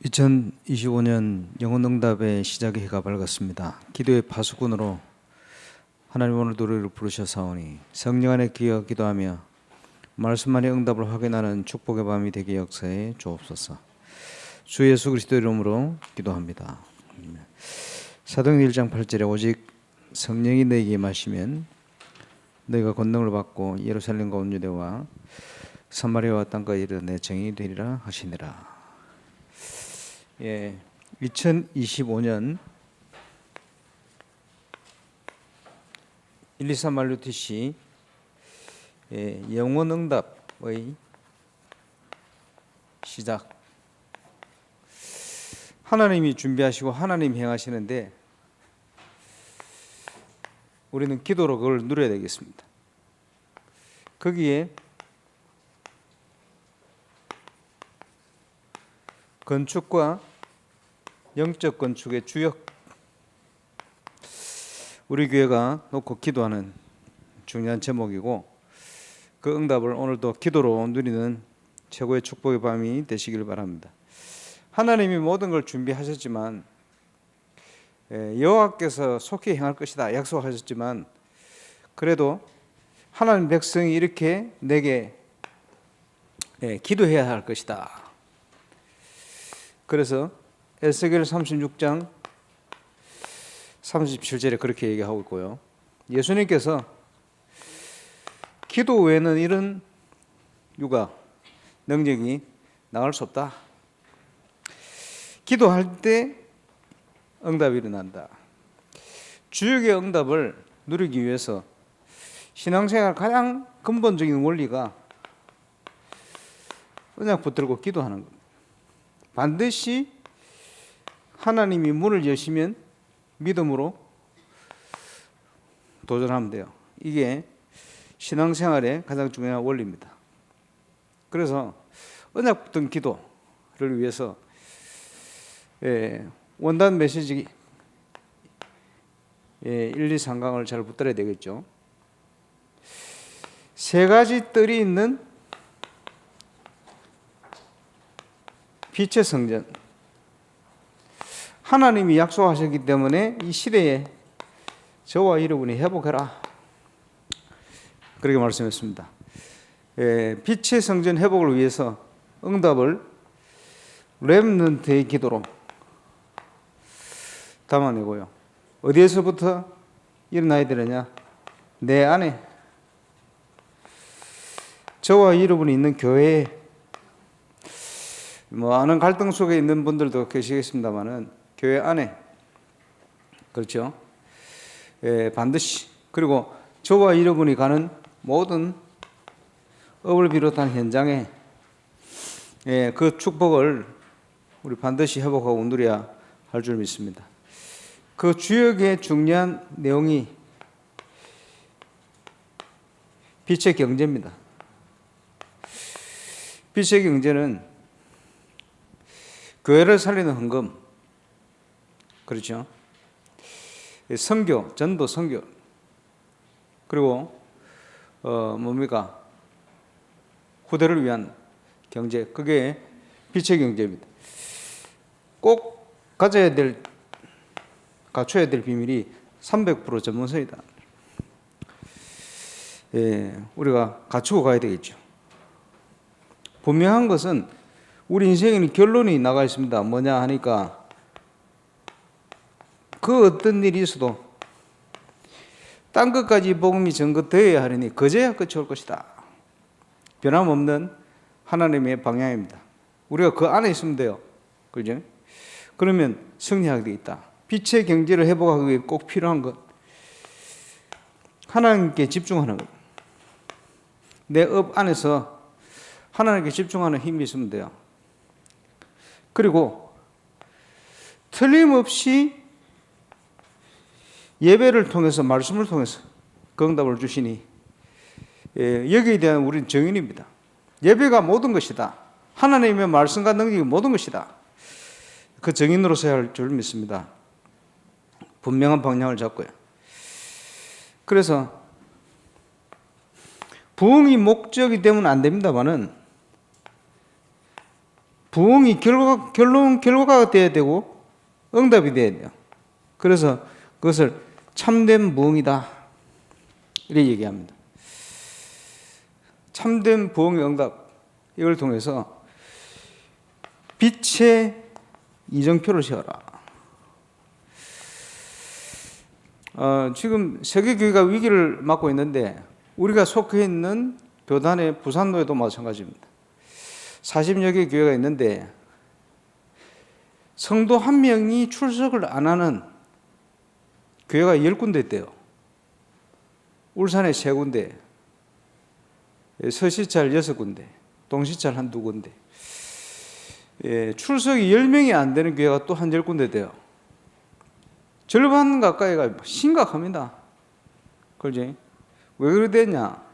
2025년 영혼응답의 시작의 해가 밝았습니다. 기도의 파수꾼으로 하나님 오늘도 우리를 부르셔사오니 성령 안에 기어 기도하며 말씀만의 응답을 확인하는 축복의 밤이 되게 역사해 주옵소서. 주 예수 그리스도의 이름으로 기도합니다. 사도행전 1장 8절에 오직 성령이 너에게 임하시면 너희가 권능을 받고 예루살렘과 온 유대와 사마리아와 땅까지 이르러 내 증인이 되리라 하시니라. 2025년 123 RUTC 영혼응답의 시작. 하나님이 준비하시고 하나님 행하시는데 우리는 기도로 그걸 누려야 되겠습니다. 거기에 건축과 영적 건축의 주역, 우리 교회가 놓고 기도하는 중요한 제목이고, 그 응답을 오늘도 기도로 누리는 최고의 축복의 밤이 되시길 바랍니다. 하나님이 모든 걸 준비하셨지만 여호와께서 속히 행할 것이다 약속하셨지만, 그래도 하나님 백성이 이렇게 내게 기도해야 할 것이다. 그래서 에스겔 36장 37절에 그렇게 얘기하고 있고요. 예수님께서 기도 외에는 이런 육아 능력이 나올 수 없다. 기도할 때 응답이 일어난다. 주역의 응답을 누리기 위해서 신앙생활 가장 근본적인 원리가 언약 붙들고 기도하는 겁니다. 반드시 하나님이 문을 여시면 믿음으로 도전하면 돼요. 이게 신앙생활의 가장 중요한 원리입니다. 그래서 언약 붙든 기도를 위해서 원단 메시지 1, 2, 3강을 잘 붙들어야 되겠죠. 세 가지 뜰이 있는 빛의 성전. 하나님이 약속하셨기 때문에 이 시대에 저와 여러분이 회복해라, 그렇게 말씀했습니다. 빛의 성전 회복을 위해서 응답을 렘넌트의 기도로 담아내고요. 어디에서부터 일어나야 되느냐? 내 안에, 저와 여러분이 있는 교회에, 많은 갈등 속에 있는 분들도 계시겠습니다만은 교회 안에, 그렇죠? 반드시, 그리고 저와 여러분이 가는 모든 업을 비롯한 현장에 그 축복을 우리 반드시 회복하고 누려야 할 줄 믿습니다. 그 주역의 중요한 내용이 빛의 경제입니다. 빛의 경제는 교회를 살리는 헌금, 그렇죠? 선교, 전도 선교, 그리고 뭡니까? 후대를 위한 경제, 그게 빛의 경제입니다. 꼭 갖춰야 될 비밀이 300% 전문성이다. 우리가 갖추고 가야 되겠죠. 분명한 것은 우리 인생에는 결론이 나가 있습니다. 뭐냐 하니까 그 어떤 일이 있어도 땅 끝까지 복음이 전거되어야 하리니 그제야 끝이 올 것이다. 변함없는 하나님의 방향입니다. 우리가 그 안에 있으면 돼요. 그죠? 그러면 승리하게 되어 있다. 빛의 경제를 회복하기 위해 꼭 필요한 것, 하나님께 집중하는 것. 내 업 안에서 하나님께 집중하는 힘이 있으면 돼요. 그리고 틀림없이 예배를 통해서, 말씀을 통해서 그 응답을 주시니 여기에 대한 우리는 정인입니다. 예배가 모든 것이다. 하나님의 말씀과 능력이 모든 것이다. 그 정인으로서 해야 할 줄 믿습니다. 분명한 방향을 잡고요. 그래서 부흥이 목적이 되면 안 됩니다만은 부흥이 결과가 돼야 되고 응답이 돼야 돼요. 그래서 그것을 참된 부흥이다 이렇게 얘기합니다. 참된 부흥의 응답, 이걸 통해서 빛의 이정표를 세워라. 지금 세계교회가 위기를 맞고 있는데 우리가 속해 있는 교단의 부산노회도 마찬가지입니다. 40여 개 교회가 있는데 성도 한 명이 출석을 안 하는 교회가 10군데 있대요. 울산에 3군데, 서시찰 6군데, 동시찰 1-2군데. 출석이 10명이 안 되는 교회가 또 한 10군데 돼요. 절반 가까이가 심각합니다. 그렇지? 왜 그래 됐냐?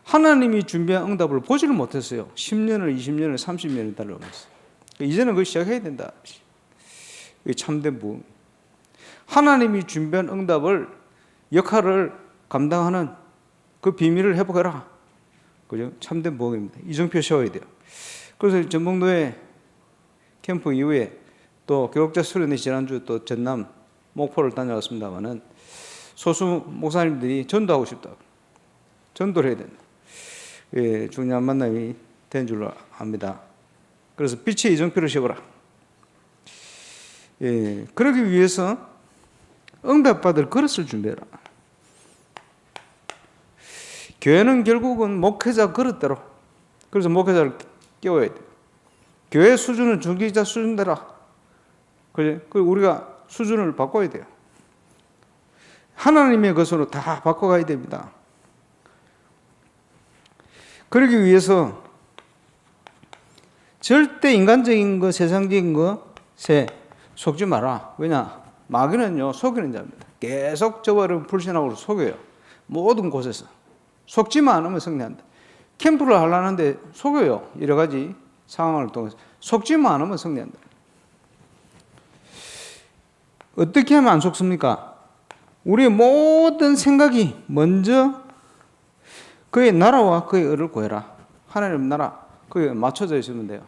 하나님이 준비한 응답을 보지를 못했어요. 10년을, 20년을, 30년을 달려오면서. 이제는 그걸 시작해야 된다. 이게 참된 부흥. 하나님이 준비한 응답을, 역할을 감당하는 그 비밀을 회복해라. 그죠? 참된 부흥입니다. 이정표 세워야 돼요. 그래서 전북노회 캠프 이후에 또 교역자 수련회 지난주 또 전남 목포를 다녀왔습니다만은 소수 목사님들이 전도하고 싶다. 전도를 해야 된다. 중요한 만남이 된 줄로 압니다. 그래서 빛의 이정표를 세워라. 그러기 위해서 응답받을 그릇을 준비해라. 교회는 결국은 목회자 그릇대로, 그래서 목회자를 깨워야 돼요. 교회 수준은 중직자 수준대로. 그리고 우리가 수준을 바꿔야 돼요. 하나님의 것으로 다 바꿔가야 됩니다. 그러기 위해서 절대 인간적인 것, 세상적인 것에 속지 마라. 왜냐? 마귀는요, 속이는 자입니다. 계속 저와를 불신하고 속여요. 모든 곳에서. 속지만 않으면 승리한다. 캠프를 하려는데 속여요. 여러 가지 상황을 통해서. 속지만 않으면 승리한다. 어떻게 하면 안 속습니까? 우리의 모든 생각이 먼저 그의 나라와 그의 의를 구해라. 하나님 나라, 그에 맞춰져 있으면 돼요.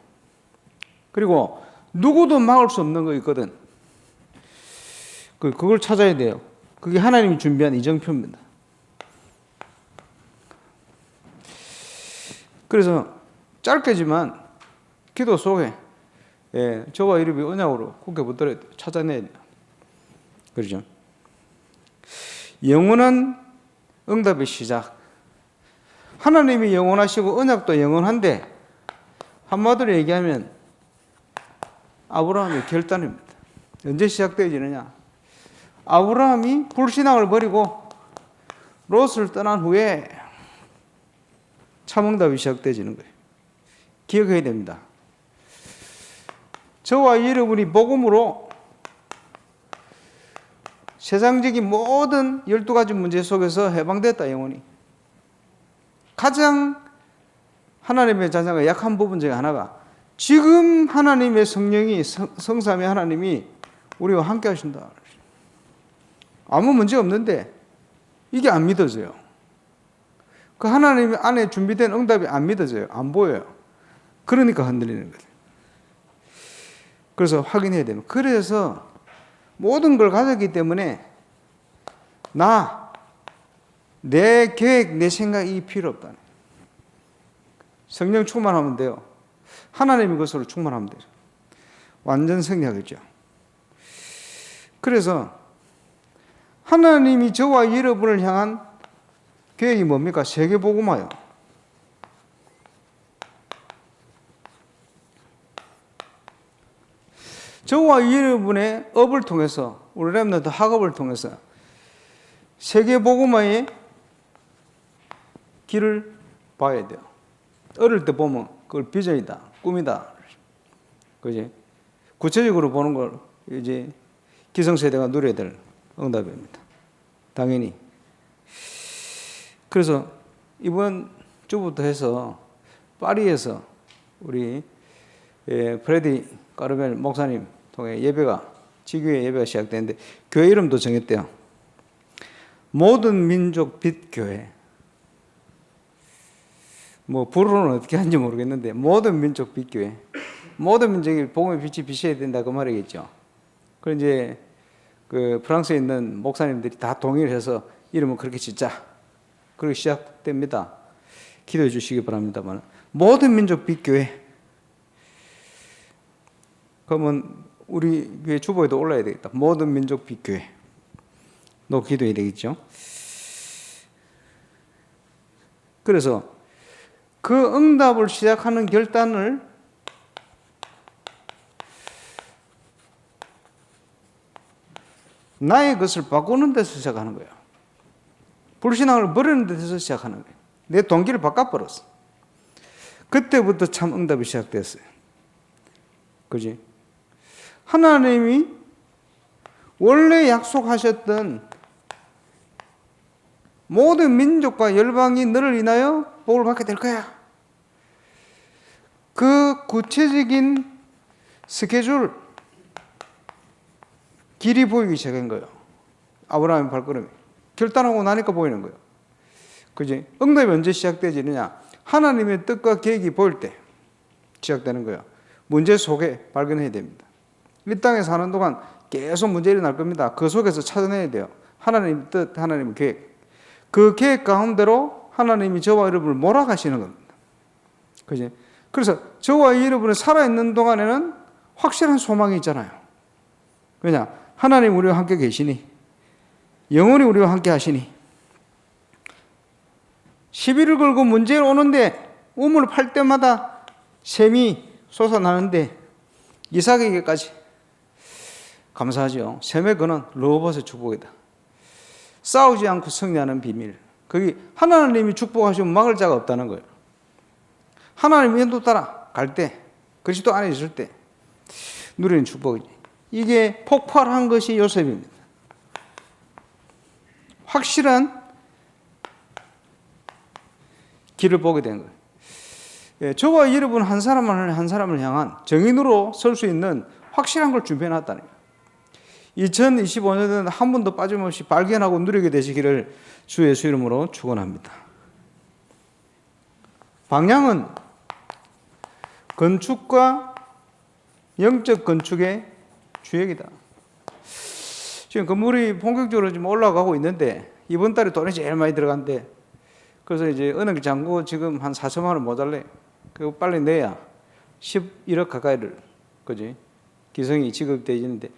그리고 누구도 막을 수 없는 거 있거든. 그걸 찾아야 돼요. 그게 하나님이 준비한 이정표입니다. 그래서 짧게지만 기도 속에 저와 이름이 언약으로 굳게 붙들어야 돼요. 찾아내야 돼요. 그렇죠? 영원한 응답의 시작. 하나님이 영원하시고 언약도 영원한데 한마디로 얘기하면 아브라함의 결단입니다. 언제 시작되어지느냐? 아브라함이 불신앙을 버리고 롯을 떠난 후에 참응답이 시작되어지는 거예요. 기억해야 됩니다. 저와 여러분이 복음으로 세상적인 모든 12가지 문제 속에서 해방됐다, 영혼이. 가장 하나님의 자녀가 약한 부분 중에 하나가 지금 하나님의 성령이, 성삼위 하나님이 우리와 함께 하신다. 아무 문제 없는데 이게 안 믿어져요. 그 하나님 안에 준비된 응답이 안 믿어져요. 안 보여요. 그러니까 흔들리는 거예요. 그래서 확인해야 됩니다. 그래서 모든 걸 가졌기 때문에 내 계획, 내 생각이 필요 없다. 성령 충만하면 돼요. 하나님의 것으로 충만하면 돼요. 완전 승리하겠죠. 그래서 하나님이 저와 여러분을 향한 계획이 뭡니까? 세계복음화요. 저와 여러분의 업을 통해서, 우리 렘넌트 학업을 통해서 세계복음화의 길을 봐야 돼요. 어릴 때 보면 그걸 비전이다, 꿈이다. 그지? 구체적으로 보는 걸 이제 기성세대가 누려야 될 응답입니다. 당연히. 그래서 이번 주부터 해서 파리에서 우리 프레디 까르멜 목사님 통해 예배가, 지교회 예배가 시작되는데 교회 이름도 정했대요. 모든 민족 빛 교회. 뭐 불어는 어떻게 하는지 모르겠는데 모든 민족 빛교회, 모든 민족이 복음의 빛이 비춰야 된다 그 말이겠죠. 그 이제 그 프랑스에 있는 목사님들이 다 동의를 해서 이름은 그렇게 짓자. 그렇게 시작됩니다. 기도해 주시기 바랍니다만 모든 민족 빛교회. 그러면 우리 교회 주보에도 올라야 되겠다. 모든 민족 빛교회. 너 기도해야 되겠죠. 그래서 그 응답을 시작하는 결단을 나의 것을 바꾸는 데서 시작하는 거예요. 불신앙을 버리는 데서 시작하는 거예요. 내 동기를 바꿔버렸어. 그때부터 참 응답이 시작됐어요. 그지? 하나님이 원래 약속하셨던 모든 민족과 열방이 너를 인하여 복을 받게 될 거야. 그 구체적인 스케줄, 길이 보이기 시작한 거예요. 아브라함의 발걸음이. 결단하고 나니까 보이는 거예요. 그지? 응답이 언제 시작되지느냐? 하나님의 뜻과 계획이 보일 때 시작되는 거예요. 문제 속에 발견해야 됩니다. 이 땅에 사는 동안 계속 문제 일어날 겁니다. 그 속에서 찾아내야 돼요. 하나님의 뜻, 하나님의 계획. 그 계획 가운데로 하나님이 저와 여러분을 몰아가시는 겁니다. 그지? 그래서 저와 여러분이 살아있는 동안에는 확실한 소망이 있잖아요. 왜냐? 하나님 우리와 함께 계시니, 영원히 우리와 함께 하시니, 시비를 걸고 문제를 오는데 우물을 팔 때마다 샘이 솟아나는데 이삭에게까지 감사하죠. 샘의 근원 르호봇의 축복이다. 싸우지 않고 승리하는 비밀. 거기 하나님이 축복하시면 막을 자가 없다는 거예요. 하나님의 인도 따라 갈 때, 그리스도 안에 있을 때 누리는 축복이지. 이게 폭발한 것이 요셉입니다. 확실한 길을 보게 된 거예요. 예, 저와 여러분 한 사람을 향한 정인으로 설 수 있는 확실한 걸 준비해놨다는 거예요. 2025년에는 한 번도 빠짐없이 발견하고 누리게 되시기를 주 예수 이름으로 축원합니다. 방향은 건축과 영적 건축의 주역이다. 지금 건물이 본격적으로 지금 올라가고 있는데 이번 달에 돈이 제일 많이 들어간대. 그래서 이제 은행 잔고 지금 한 4천만 원 모자래. 그거 빨리 내야 11억 가까이를, 그지? 기성이 지급되어지는데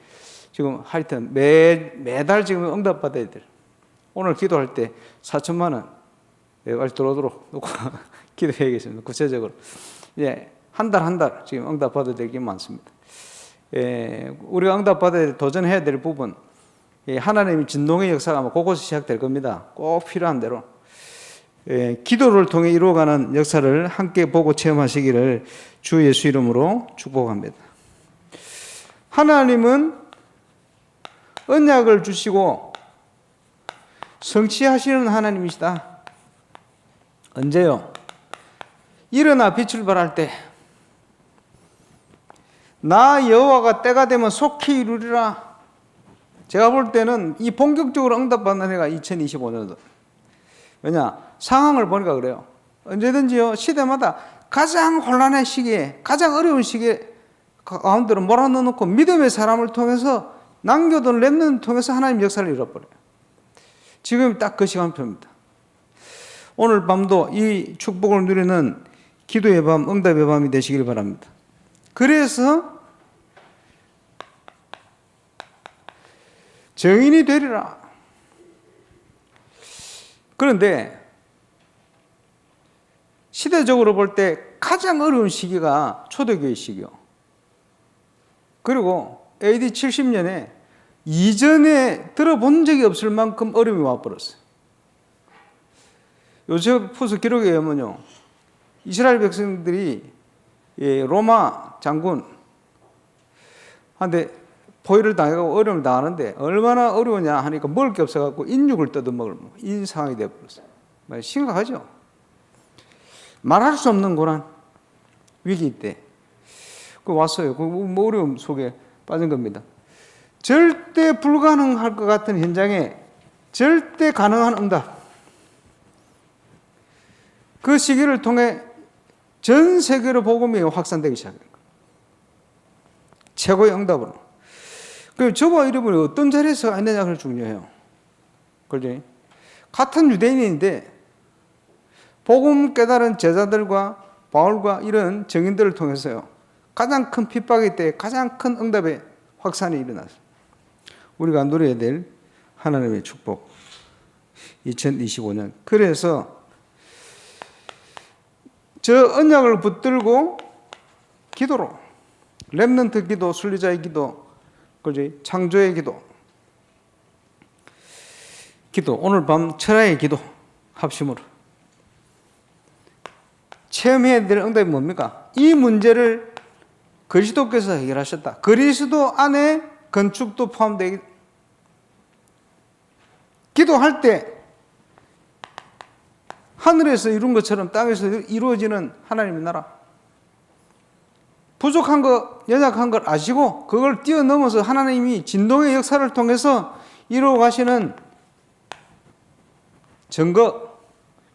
지금 하여튼 매달 지금 응답받아야 돼. 오늘 기도할 때 4천만 원 매달 들어오도록 놓고 기도해야겠습니다. 구체적으로. 예, 한 달 지금 응답받아야 될 게 많습니다. 예, 우리가 응답받아야 도전해야 될 부분, 예, 하나님의 진동의 역사가 아마 곳곳에서 시작될 겁니다. 꼭 필요한 대로. 예, 기도를 통해 이루어가는 역사를 함께 보고 체험하시기를 주 예수 이름으로 축복합니다. 하나님은 언약을 주시고 성취하시는 하나님이시다. 언제요? 일어나 빛을 발할 때, 나 여호와가 때가 되면 속히 이루리라. 제가 볼 때는 이 본격적으로 응답받는 해가 2025년도. 왜냐? 상황을 보니까 그래요. 언제든지요, 시대마다 가장 혼란의 시기에, 가장 어려운 시기에 가운데로 몰아넣어놓고 믿음의 사람을 통해서 남겨둔 렘넌트를 통해서 하나님 역사를 이뤄버려요. 지금 딱 그 시간표입니다. 오늘 밤도 이 축복을 누리는 기도의 밤, 응답의 밤이 되시길 바랍니다. 그래서 정인이 되리라. 그런데 시대적으로 볼 때 가장 어려운 시기가 초대교회 시기요. 그리고 AD 70년에 이전에 들어본 적이 없을 만큼 어려움이 와버렸어요. 요세푸스 기록에 의하면요, 이스라엘 백성들이 로마 장군한테 포위를 당하고 어려움을 당하는데 얼마나 어려우냐 하니까 먹을 게 없어갖고 인육을 뜯어먹을 이 상황이 되어버렸어요. 심각하죠. 말할 수 없는 고난, 위기 때 왔어요. 그 어려움 속에 빠진 겁니다. 절대 불가능할 것 같은 현장에 절대 가능한 응답. 그 시기를 통해 전 세계로 복음이 확산되기 시작한 거예요. 최고의 응답으로. 그럼 저와 여러분이 어떤 자리에서 있느냐가 중요해요. 그렇지? 같은 유대인인데 복음 깨달은 제자들과 바울과 이런 증인들을 통해서요, 가장 큰 핍박의 때 가장 큰 응답의 확산이 일어났어요. 우리가 누려야 될 하나님의 축복 2025년. 그래서 저 언약을 붙들고 기도로, 렘넌트 기도, 순리자의 기도, 그지? 창조의 기도, 오늘 밤 철야의 기도 합심으로 체험해야 될 응답이 뭡니까? 이 문제를 그리스도께서 해결하셨다. 그리스도 안에 건축도 포함되기. 기도할 때 하늘에서 이룬 것처럼 땅에서 이루어지는 하나님의 나라. 부족한 것, 연약한 걸 아시고 그걸 뛰어넘어서 하나님이 진동의 역사를 통해서 이루어 가시는 증거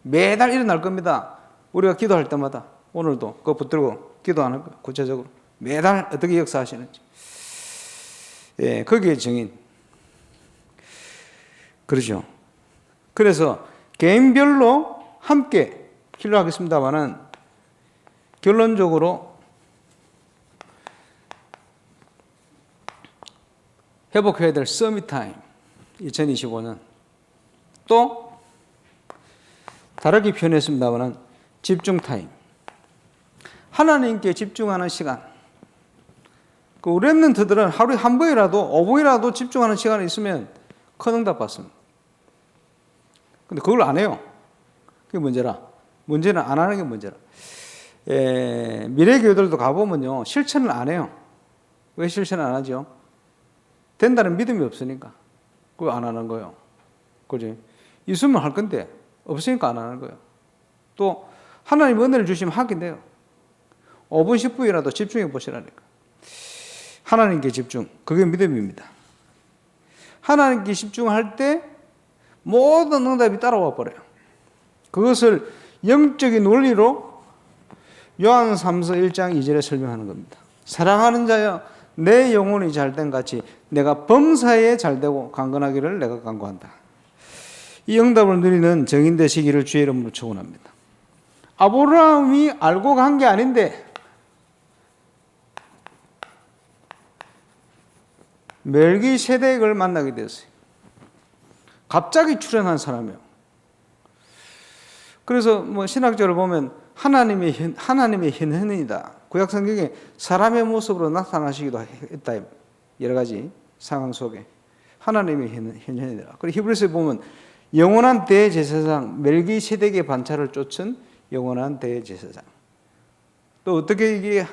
매달 일어날 겁니다. 우리가 기도할 때마다 오늘도 그거 붙들고 기도하는 거예요. 구체적으로 매달 어떻게 역사하시는지. 예, 거기에 증인. 그러죠. 그래서 개인별로 함께 기도하겠습니다만은 결론적으로 회복해야 될 서밋 타임 2025년, 또 다르게 표현했습니다만은 집중 타임, 하나님께 집중하는 시간. 그 렘넌트들은 하루에 한 번이라도 5분이라도 집중하는 시간이 있으면 큰 응답 받습니다. 근데 그걸 안 해요. 그게 문제라. 문제는 안 하는 게 문제라. 미래교회들도 가보면요, 실천을 안 해요. 왜 실천을 안 하죠? 된다는 믿음이 없으니까. 그거 안 하는 거예요. 그지? 있으면 할 건데 없으니까 안 하는 거예요. 또 하나님 은혜를 주시면 하긴 돼요. 5분 10분이라도 집중해 보시라니까. 하나님께 집중, 그게 믿음입니다. 하나님께 집중할 때 모든 응답이 따라와 버려요. 그것을 영적인 원리로 요한 3서 1장 2절에 설명하는 겁니다. 사랑하는 자여, 내 영혼이 잘된 같이 내가 범사에 잘되고 강건하기를 내가 간구한다. 이 응답을 누리는 증인 되시기를 주의 이름으로 축원합니다. 아브라함이 알고 간 게 아닌데 멜기세덱을 만나게 됐어요. 갑자기 출현한 사람이에요. 그래서 뭐 신학적으로 보면 하나님의 현현이다. 구약 성경에 사람의 모습으로 나타나시기도 했다. 여러 가지 상황 속에 하나님의 현현이다. 그리고 히브리서에 보면 영원한 대제사장 멜기세덱의 반차를 쫓은 영원한 대제사장. 또 어떻게 이게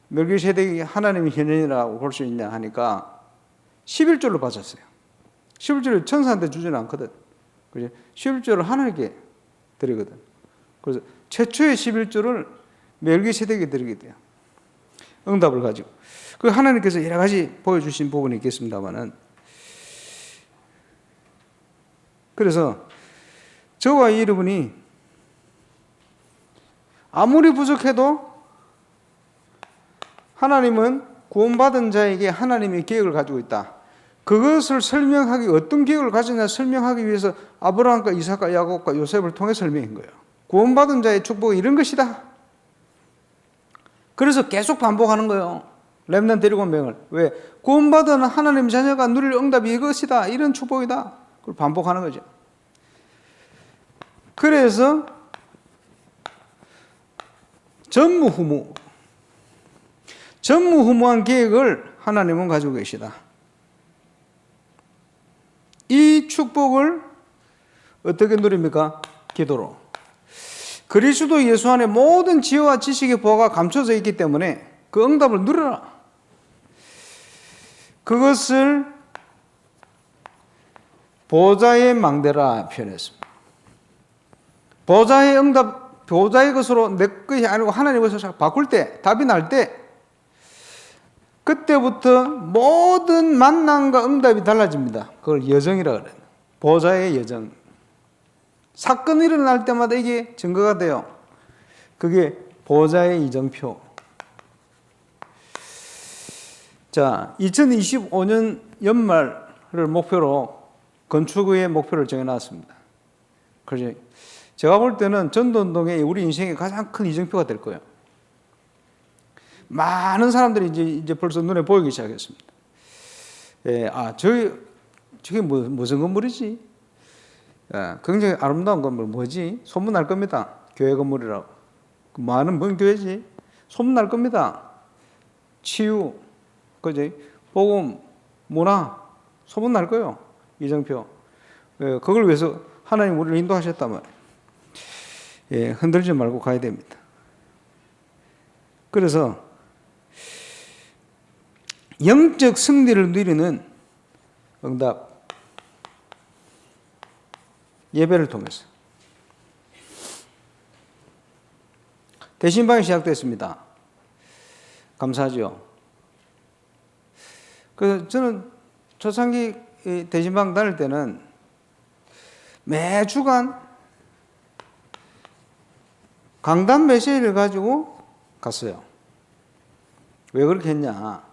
멜기세덱이 하나님의 현현이라고 볼 수 있냐 하니까 11조를 바쳤어요. 11조를 천사한테 주지는 않거든. 그죠? 11조를 하나님께 드리거든. 그래서 최초의 11조를 멜기세덱이 드리게 돼요. 응답을 가지고. 그 하나님께서 여러 가지 보여주신 부분이 있겠습니다만은, 그래서 저와 여러분이 아무리 부족해도 하나님은 구원받은 자에게 하나님의 계획을 가지고 있다. 그것을 설명하기, 어떤 계획을 가지냐 설명하기 위해서 아브라함과 이삭과 야곱과 요셉을 통해 설명한 거예요. 구원받은 자의 축복이 이런 것이다. 그래서 계속 반복하는 거예요. 렘넌트 7명을. 왜? 구원받은 하나님 자녀가 누릴 응답이 이것이다. 이런 축복이다. 그걸 반복하는 거죠. 그래서 전무후무한 계획을 하나님은 가지고 계시다. 이 축복을 어떻게 누립니까? 기도로. 그리스도 예수 안에 모든 지혜와 지식의 보화가 감춰져 있기 때문에 그 응답을 누려라. 그것을 보좌의 망대라 표현했습니다. 보좌의 응답, 보좌의 것으로 내 것이 아니고 하나님의 것으로 바꿀 때, 답이 날 때, 그때부터 모든 만남과 응답이 달라집니다. 그걸 여정이라 그래요. 보좌의 여정. 사건이 일어날 때마다 이게 증거가 돼요. 그게 보좌의 이정표. 자, 2025년 연말을 목표로 건축의 목표를 정해놨습니다. 그래서 제가 볼 때는 전도운동이 우리 인생의 가장 큰 이정표가 될 거예요. 많은 사람들이 이제 벌써 눈에 보이기 시작했습니다. 저게 무슨 건물이지? 굉장히 아름다운 건물 뭐지? 소문날 겁니다. 교회 건물이라고. 많은 뭔 교회지? 소문날 겁니다. 치유, 그지? 복음, 문화, 소문날 거예요. 이정표. 그걸 위해서 하나님 우리를 인도하셨다면 흔들지 말고 가야 됩니다. 그래서 영적 승리를 누리는 응답, 예배를 통해서. 대신방이 시작됐습니다. 감사하죠. 그래서 저는 초창기 대신방 다닐 때는 매주간 강단 메시지를 가지고 갔어요. 왜 그렇게 했냐?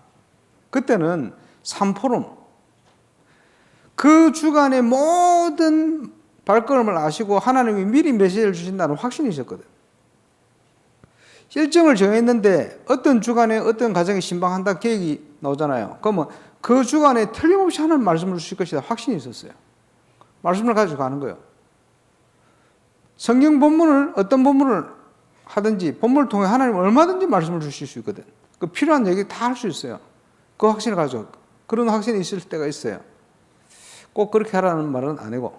그때는 3포럼, 그 주간의 모든 발걸음을 아시고 하나님이 미리 메시지를 주신다는 확신이 있었거든. 일정을 정했는데 어떤 주간에 어떤 가정에 신방한다 계획이 나오잖아요. 그러면 그 주간에 틀림없이 하나님 말씀을 주실 것이다 확신이 있었어요. 말씀을 가지고 가는 거예요. 성경 본문을 어떤 본문을 하든지 본문을 통해 하나님 얼마든지 말씀을 주실 수 있거든. 그 필요한 얘기 다 할 수 있어요. 그 확신을 가지고 그런 확신이 있을 때가 있어요. 꼭 그렇게 하라는 말은 아니고.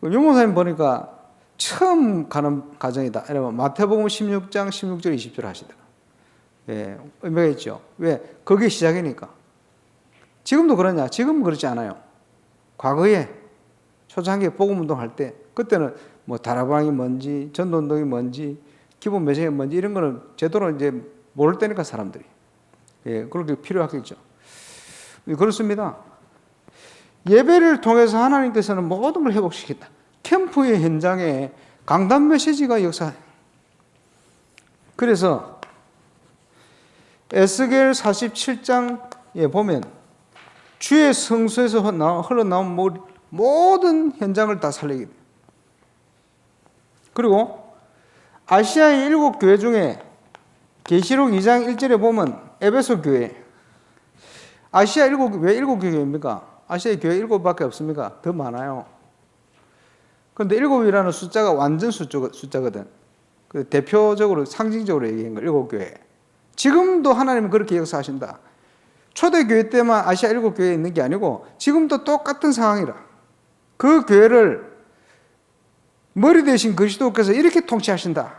유목사님 보니까 처음 가는 가정이다. 이러면 마태복음 16장 16절 20절 하시더라. 의미가 있죠. 왜? 그게 시작이니까. 지금도 그러냐? 지금은 그렇지 않아요. 과거에 초창기에 복음운동 할 때 그때는 뭐 다락방이 뭔지 전도운동이 뭔지 기본 메시지가 뭔지 이런 거는 제대로 이제 모를 때니까 사람들이 그렇게 필요하겠죠. 그렇습니다. 예배를 통해서 하나님께서는 모든 걸 회복시켰다. 캠프의 현장에 강단 메시지가 역사해. 그래서 에스겔 47장에 보면 주의 성소에서 흘러나온 모든 현장을 다 살리게 돼요. 그리고 아시아의 7교회 중에 계시록 2장 1절에 보면 에베소 교회, 아시아 왜 7교회입니까? 아시아의 교회 7밖에 없습니까? 더 많아요. 그런데 7이라는 숫자가 완전 숫자거든. 대표적으로 상징적으로 얘기한 거 7교회. 지금도 하나님은 그렇게 역사하신다. 초대교회 때만 아시아 7교회에 있는 게 아니고 지금도 똑같은 상황이라. 그 교회를 머리 대신 그리스도께서 이렇게 통치하신다.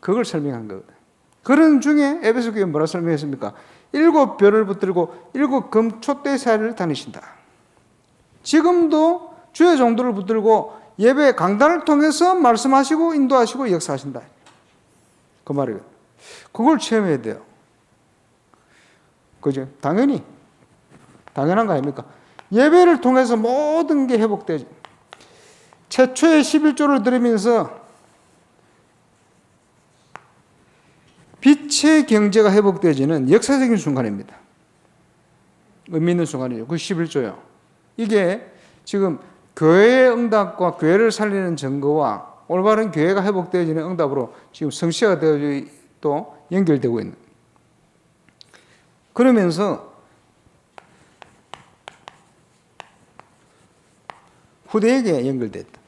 그걸 설명한 거거든. 그런 중에 에베소 교회 뭐라 설명했습니까? 7별을 붙들고 7금 촛대사를 다니신다. 지금도 주의 종들을 붙들고 예배 강단을 통해서 말씀하시고 인도하시고 역사하신다. 그 말이에요. 그걸 체험해야 돼요. 그죠? 당연한 거 아닙니까? 예배를 통해서 모든 게 회복되지. 최초의 11조를 들으면서 빛의 경제가 회복되어지는 역사적인 순간입니다. 의미 있는 순간이죠. 그 11조요. 이게 지금 교회의 응답과 교회를 살리는 증거와 올바른 교회가 회복되어지는 응답으로 지금 성취가 되어 또 연결되고 있는. 그러면서 후대에게 연결됐다.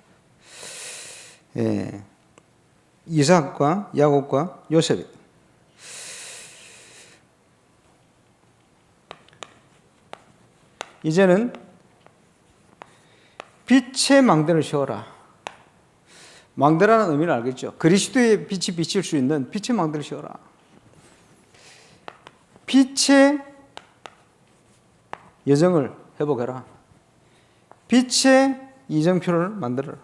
이삭과 야곱과 요셉. 이제는 빛의 망대를 세워라. 망대라는 의미를 알겠죠? 그리스도의 빛이 비칠 수 있는 빛의 망대를 세워라. 빛의 여정을 회복해라. 빛의 이정표를 만들어라.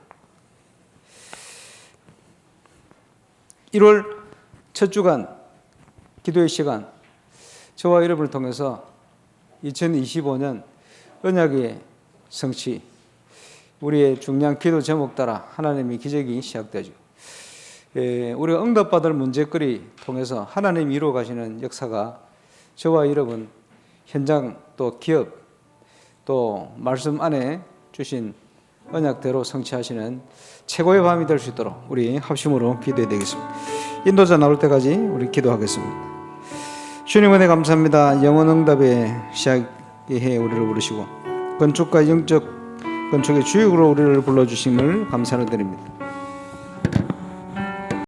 1월 첫 주간 기도의 시간, 저와 여러분을 통해서 2025년 언약의 성취, 우리의 중요한 기도 제목 따라 하나님의 기적이 시작되죠. 우리가 응답받을 문제거리 통해서 하나님이 이루어 가시는 역사가 저와 여러분 현장 또 기업 또 말씀 안에 주신 언약대로 성취하시는 최고의 밤이 될 수 있도록 우리 합심으로 기도해야 되겠습니다. 인도자 나올 때까지 우리 기도하겠습니다. 주님 은혜 감사합니다. 영원 응답의 시작의 해 우리를 부르시고 건축과 영적 건축의 주역으로 우리를 불러주심을 감사를 드립니다.